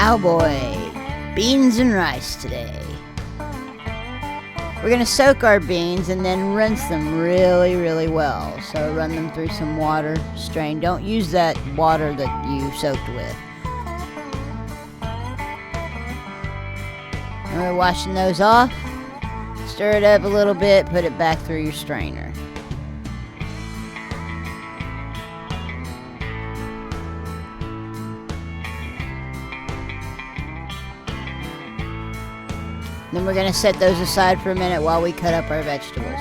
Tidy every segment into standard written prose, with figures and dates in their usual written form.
Cowboy beans and rice today. We're going to soak our beans and then rinse them really, really well. So run them through some water, strain. Don't use that water that you soaked with. And we're washing those off. Stir it up a little bit, put it back through your strainer. Then we're going to set those aside for a minute while we cut up our vegetables.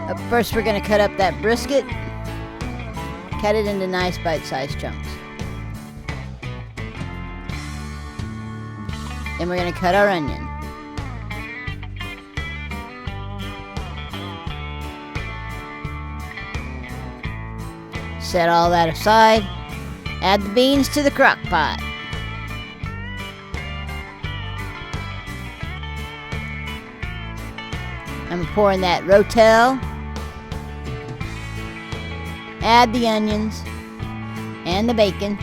Up first, we're going to cut up that brisket. Cut it into nice bite-sized chunks. Then we're going to cut our onion. Set all that aside. Add the beans to the crock pot. I'm pouring that rotel. Add the onions and the bacon.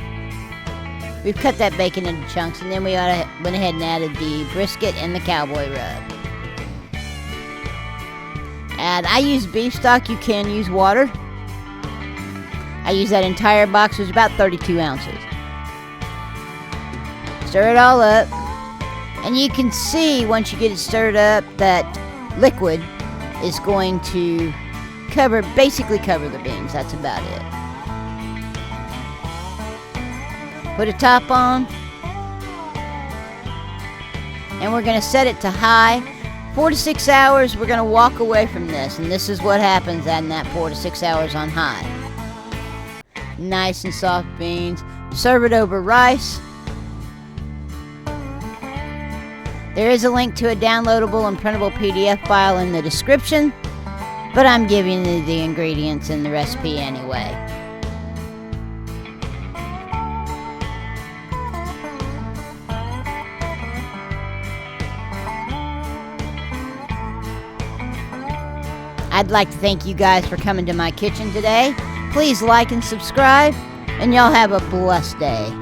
We've cut that bacon into chunks, and then we went ahead and added the brisket and the cowboy rub. And I use beef stock. You can use water. I use that entire box, which is about 32 ounces. Stir it all up, and you can see once you get it stirred up that liquid is going to basically cover the beans. That's about it. Put a top on, and we're going to set it to high. 4 to 6 hours, we're going to walk away from this, and this is what happens in that 4 to 6 hours on high. Nice and soft beans. Serve it over rice. There is a link to a downloadable and printable PDF file in the description, but I'm giving you the ingredients in the recipe anyway. I'd like to thank you guys for coming to my kitchen today. Please like and subscribe, and y'all have a blessed day.